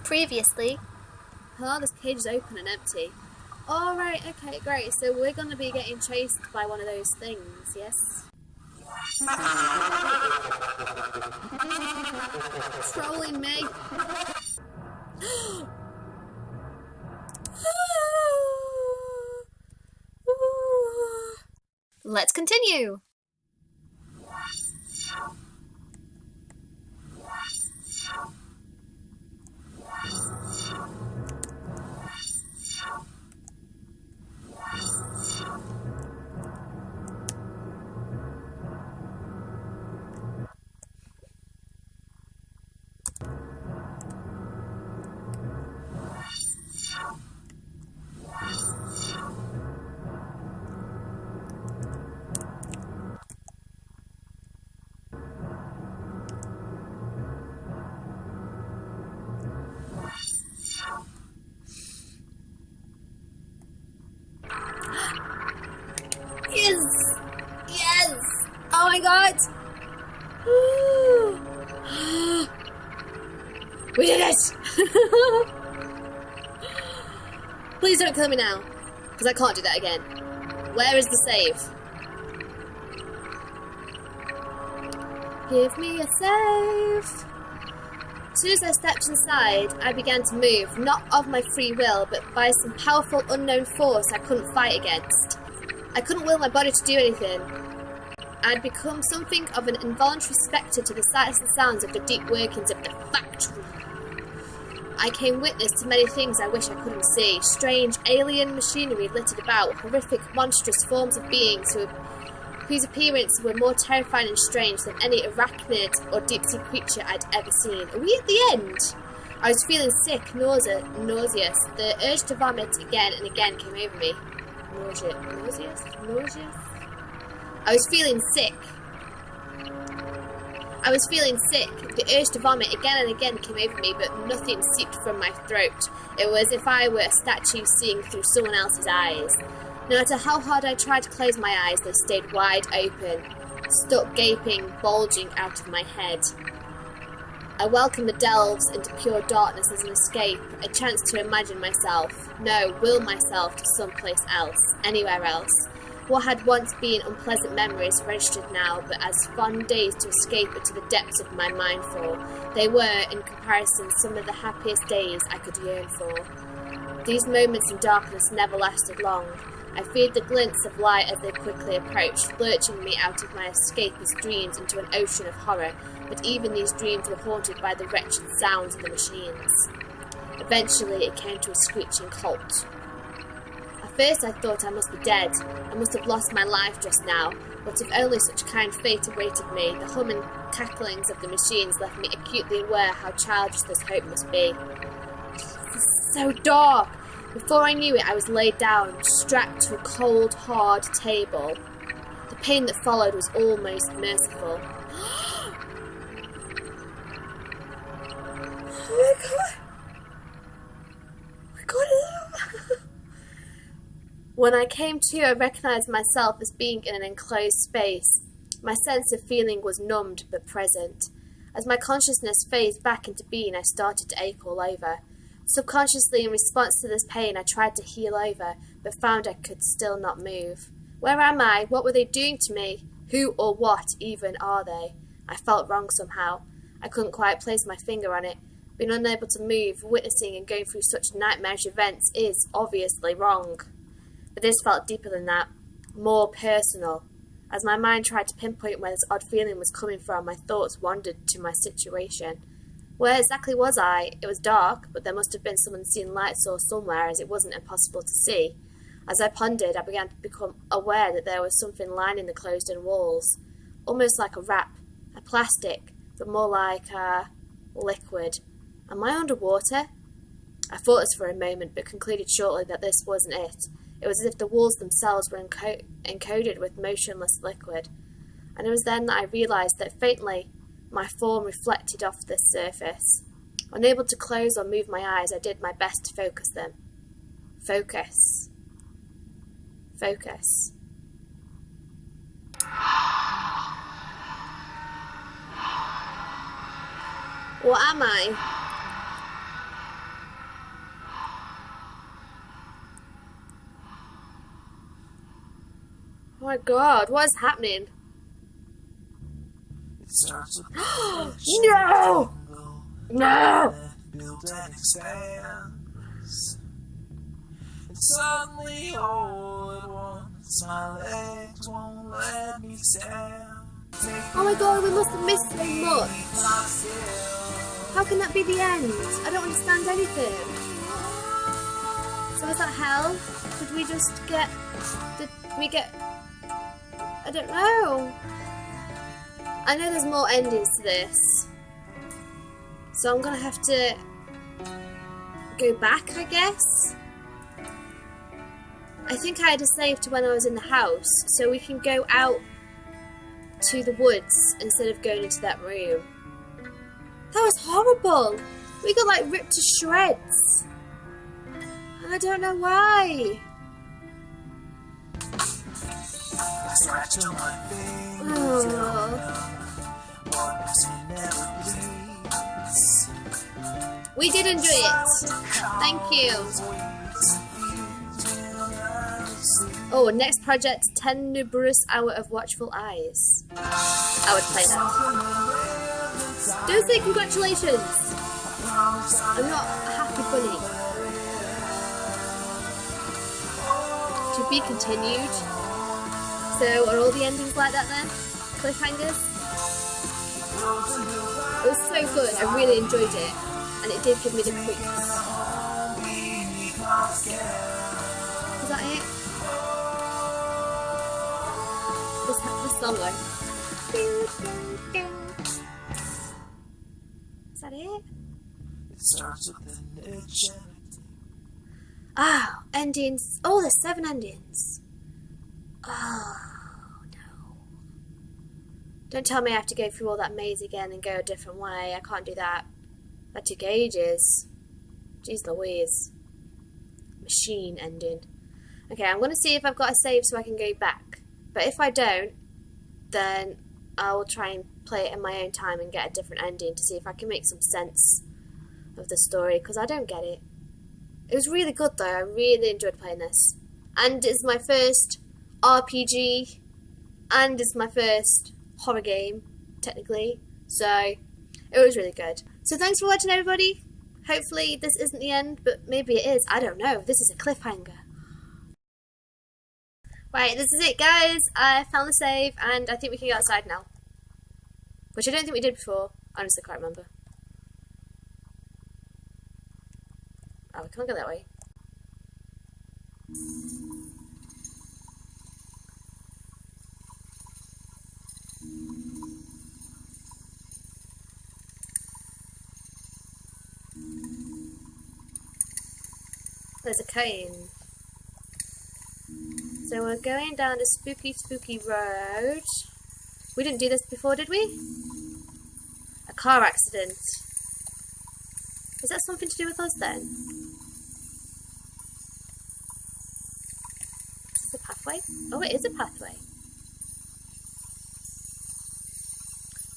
Previously. Hello, this cage is open and empty. Alright, okay, great. So we're going to be getting chased by one of those things, yes? Trolling me. Let's continue. Yes! Yes! Oh my god! We did it! Please don't kill me now, because I can't do that again. Where is the save? Give me a save! As soon as I stepped inside, I began to move, not of my free will, but by some powerful unknown force I couldn't fight against. I couldn't will my body to do anything. I'd become something of an involuntary spectre to the sights and sounds of the deep workings of the factory. I came witness to many things I wish I couldn't see. Strange alien machinery littered about, horrific monstrous forms of beings whose appearance were more terrifying and strange than any arachnid or deep-sea creature I'd ever seen. Are we at the end? I was feeling sick, nauseous. The urge to vomit again and again came over me. Nauseous? I was feeling sick. The urge to vomit again and again came over me, but nothing seeped from my throat. It was as if I were a statue seeing through someone else's eyes. No matter how hard I tried to close my eyes, they stayed wide open, stuck gaping, bulging out of my head. I welcomed the delves into pure darkness as an escape, a chance to imagine myself, will myself to someplace else, anywhere else. What had once been unpleasant memories registered now, but as fond days to escape into the depths of my mind for. They were, in comparison, some of the happiest days I could yearn for. These moments in darkness never lasted long. I feared the glints of light as they quickly approached, lurching me out of my escapist dreams into an ocean of horror, but even these dreams were haunted by the wretched sounds of the machines. Eventually it came to a screeching halt. At first I thought I must be dead. I must have lost my life just now, but if only such kind fate awaited me, the hum and cacklings of the machines left me acutely aware how childish this hope must be. This is so dark! Before I knew it, I was laid down, strapped to a cold, hard table. The pain that followed was almost merciful. Oh my god! My god! When I came to, I recognised myself as being in an enclosed space. My sense of feeling was numbed but present. As my consciousness phased back into being, I started to ache all over. Subconsciously, in response to this pain, I tried to heel over, but found I could still not move. Where am I? What were they doing to me? Who or what even are they? I felt wrong somehow. I couldn't quite place my finger on it. Being unable to move, witnessing and going through such nightmarish events is obviously wrong. But this felt deeper than that, more personal. As my mind tried to pinpoint where this odd feeling was coming from, my thoughts wandered to my situation. Where exactly was I? It was dark, but there must have been some unseen light source somewhere, as it wasn't impossible to see. As I pondered, I began to become aware that there was something lining the closed-in walls, almost like a wrap, a plastic, but more like a liquid. Am I underwater? I thought this for a moment, but concluded shortly that this wasn't it. It was as if the walls themselves were encoded with motionless liquid. And it was then that I realised that faintly, my form reflected off this surface. Unable to close or move my eyes, I did my best to focus them. Focus. Focus. What am I? my god, what is happening? No! No! Build and expands. And suddenly all at once my legs won't let me stand. Oh my god, we must have missed so much. How can that be the end? I don't understand anything. So is that hell? Did we just get... Did we get... I don't know. I know there's more endings to this. So I'm gonna have to go back, I guess. I think I had a save to when I was in the house, so we can go out to the woods instead of going into that room. That was horrible. We got like ripped to shreds. And I don't know why. I scratch on my fingers. Oh. Never bleeds. We did enjoy it. Thank you. Oh, next project, Tenebrous Hour of Watchful Eyes. I would play that. Don't say congratulations. I'm not a happy bunny. To be continued. So are all the endings like that then? Cliffhangers? It was so good, I really enjoyed it. And it did give me the creeps. Is that it? This song though. Is that it? It starts with an itch. Ah, endings. Oh, there's 7 endings. Oh, no. Don't tell me I have to go through all that maze again and go a different way. I can't do that. That took ages. Jeez Louise. Machine ending. Okay, I'm going to see if I've got a save so I can go back. But if I don't, then I will try and play it in my own time and get a different ending to see if I can make some sense of the story, because I don't get it. It was really good though, I really enjoyed playing this. And it's my first RPG, and it's my first horror game, technically. So, it was really good. So thanks for watching everybody. Hopefully this isn't the end, but maybe it is. I don't know. This is a cliffhanger. Right, this is it guys. I found the save and I think we can go outside now. Which I don't think we did before. I honestly can't remember. Oh, we can't go that way. There's a cane. So we're going down a spooky, spooky road. We didn't do this before, did we? A car accident. Is that something to do with us then? Is this a pathway? Oh, it is a pathway.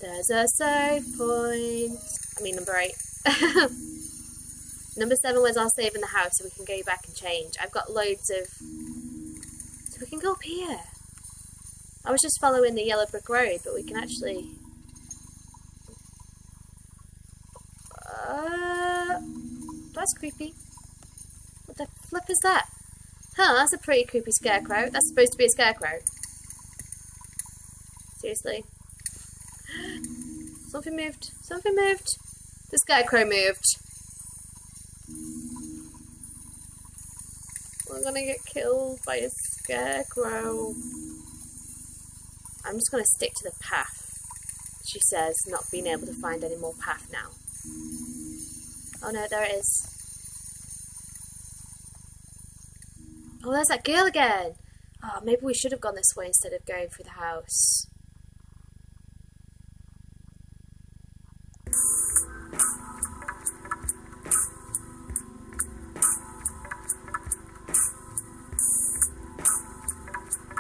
There's a save point. I mean number 8. Number 7 was our save in the house, so we can go back and change. I've got loads of... So we can go up here. I was just following the yellow brick road, but we can actually... That's creepy. What the flip is that? Huh, that's a pretty creepy scarecrow. That's supposed to be a scarecrow. Seriously. Something moved. Something moved. The scarecrow moved. We're gonna get killed by a scarecrow. I'm just gonna stick to the path. She says, not being able to find any more path now. Oh no, there it is. Oh, there's that girl again. Oh, maybe we should have gone this way instead of going through the house.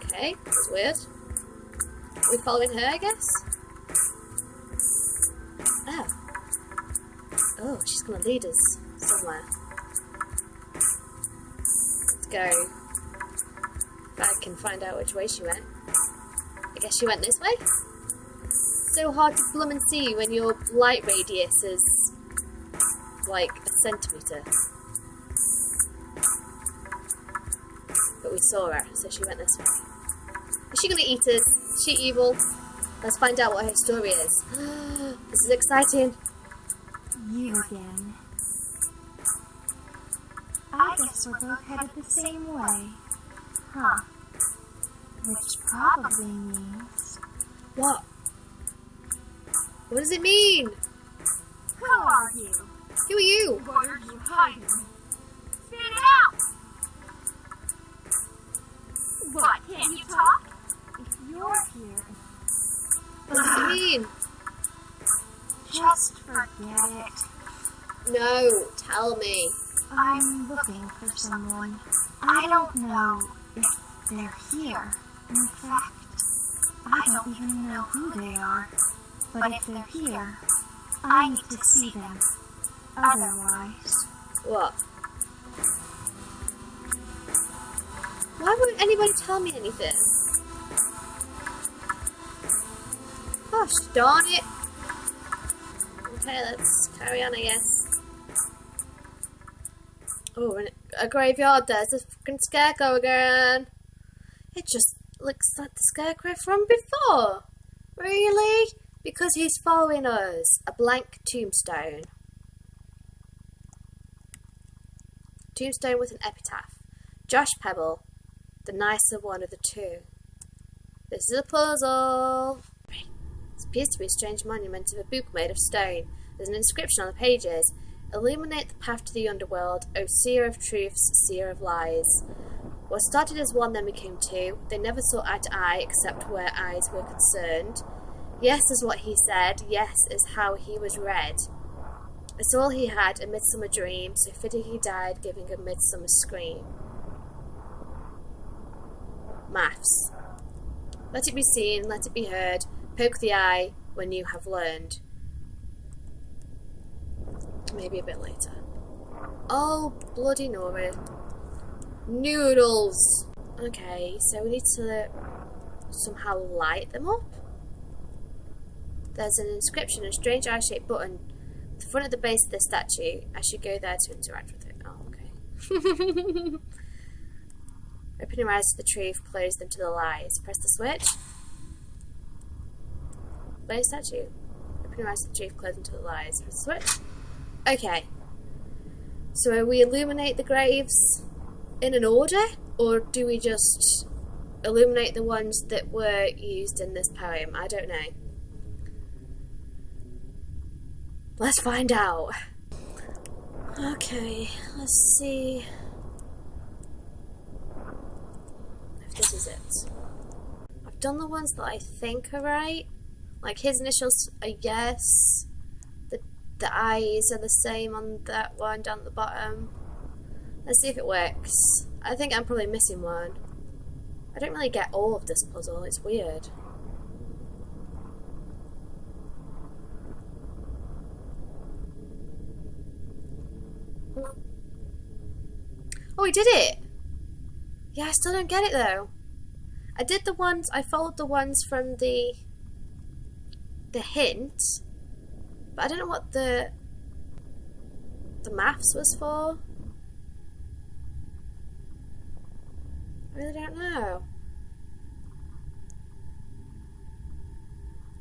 Okay, that's weird. Are we following her, I guess? Oh. Oh, she's gonna lead us somewhere. Let's go I can find out which way she went. I guess she went this way? So hard to plumb and see when your light radius is like a centimetre. But we saw her, so she went this way. Is she gonna eat us? Is she evil? Let's find out what her story is. This is exciting. You again. I guess we're both headed the same way. Huh. Which probably means... What? What does it mean? Who are you? Who are you? What are you hiding? Spit it out! What, can't you talk? If you're here... What does it mean? Just forget it. No, tell me. I'm looking for someone. I don't know if they're here. In fact, I don't even know who they are. But if they're here, I need to see them. Otherwise... What? Why won't anybody tell me anything? Gosh, darn it. Okay, let's carry on, I guess. Oh, we're in a graveyard. There's a fucking scarecrow again. It just looks like the scarecrow from before. Really? Because he's following us. A blank tombstone. Tombstone with an epitaph. Josh Pebble, the nicer one of the two. This is a puzzle. This appears to be a strange monument of a book made of stone. There's an inscription on the pages. Illuminate the path to the underworld, O seer of truths, seer of lies. What started as one then became two. They never saw eye to eye except where eyes were concerned. Yes is what he said, yes is how he was read. It's all he had, a midsummer dream, so fitting he died giving a midsummer scream. Maths. Let it be seen, let it be heard, poke the eye when you have learned. Maybe a bit later. Oh, bloody Nora. Noodles! Okay, so we need to somehow light them up. There's an inscription, a strange eye-shaped button at the front of the base of the statue. I should go there to interact with it. Oh, okay. Open your eyes to the truth, close them to the lies. Press the switch. Play a statue. Open your eyes to the truth, close them to the lies. Press the switch. Okay. So we illuminate the graves in an order, or do we just illuminate the ones that were used in this poem? I don't know. Let's find out. Okay, let's see if this is it. I've done the ones that I think are right. Like his initials are yes. The eyes are the same on that one down at the bottom. Let's see if it works. I think I'm probably missing one. I don't really get all of this puzzle, it's weird. Oh, he did it! Yeah, I still don't get it though. I followed the ones from the hint, but I don't know what the maths was for. I really don't know.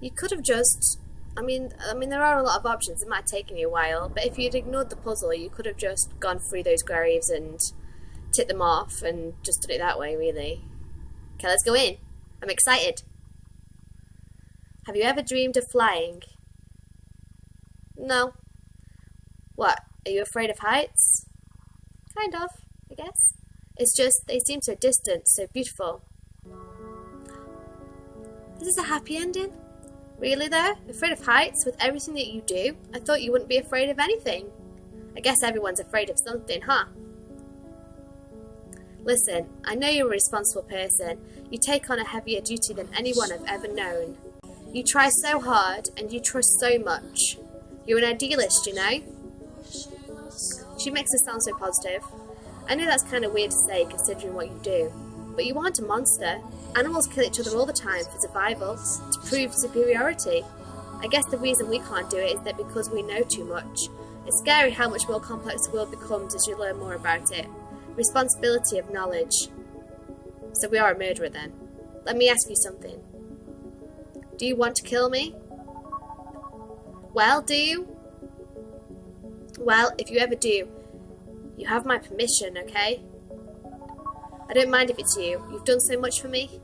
You could have just... I mean, there are a lot of options. It might have taken you a while, but if you'd ignored the puzzle, you could have just gone through those graves and ticked them off and just done it that way, really. Okay, let's go in. I'm excited. Have you ever dreamed of flying? No. What? Are you afraid of heights? Kind of, I guess. It's just, they seem so distant, so beautiful. Is this a happy ending? Really though? Afraid of heights with everything that you do? I thought you wouldn't be afraid of anything. I guess everyone's afraid of something, huh? Listen, I know you're a responsible person. You take on a heavier duty than anyone I've ever known. You try so hard and you trust so much. You're an idealist, you know? She makes it sound so positive. I know that's kind of weird to say considering what you do. But you aren't a monster. Animals kill each other all the time for survival, to prove superiority. I guess the reason we can't do it is that because we know too much. It's scary how much more complex the world becomes as you learn more about it. Responsibility of knowledge. So we are a murderer then. Let me ask you something. Do you want to kill me? Well, do you? Well, if you ever do, you have my permission, okay? I don't mind if it's you. You've done so much for me.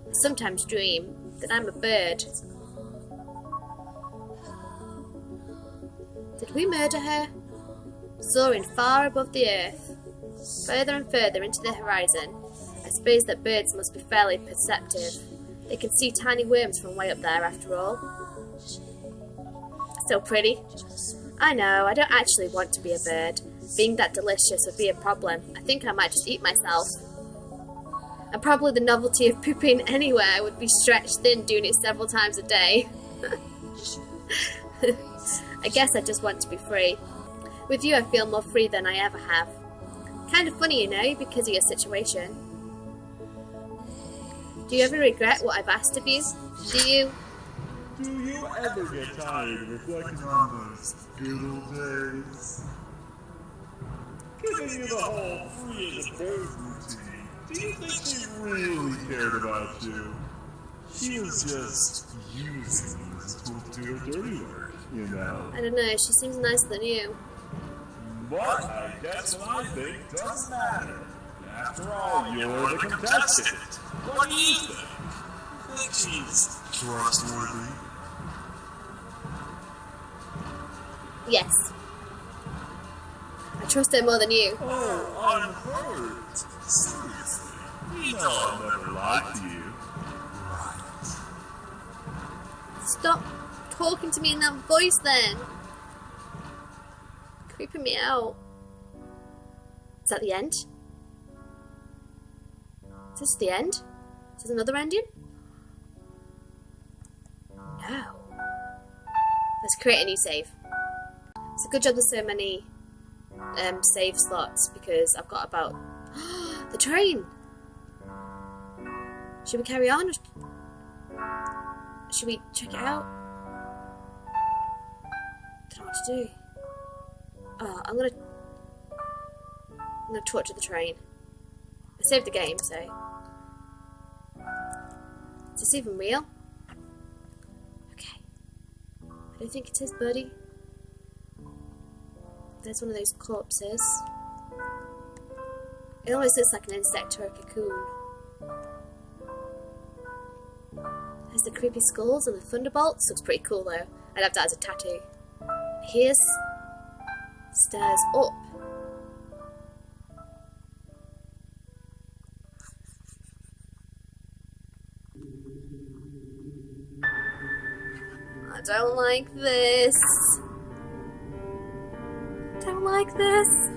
I sometimes dream that I'm a bird. Did we murder her? Soaring far above the earth, further and further into the horizon. I suppose that birds must be fairly perceptive. They can see tiny worms from way up there, after all. So pretty. I know, I don't actually want to be a bird. Being that delicious would be a problem. I think I might just eat myself. And probably the novelty of pooping anywhere would be stretched thin doing it several times a day. I guess I just want to be free. With you I feel more free than I ever have. Kind of funny, you know, because of your situation. Do you ever regret what I've asked of you? Do you? Do you ever get tired of reflecting on those good old days? Giving you the whole free as a bird routine, do you think she really cared about you? She was just using you as a tool to do her dirty work, you know. I don't know, she seems nicer than you. But I guess what I think doesn't matter. After all, you're the contestant. What do you think? Think she's trustworthy? Yes. I trust her more than you. Oh, I'm hurt. Seriously. You know I'll never lie to you. Right. Stop talking to me in that voice then. Creeping me out. Is that the end? Is this the end? Is this another ending? No. Let's create a new save. It's a good job there's so many save slots because I've got about... the train! Should we carry on? Should we check it out? Don't know what to do. Oh, I'm gonna torture the train. I saved the game, so... Is this even real? Okay. I don't think it is, buddy. There's one of those corpses. It almost looks like an insect or a cocoon. There's the creepy skulls and the thunderbolts. Looks pretty cool though. I'd have that as a tattoo. Here's stairs up. I don't like this. Don't like this.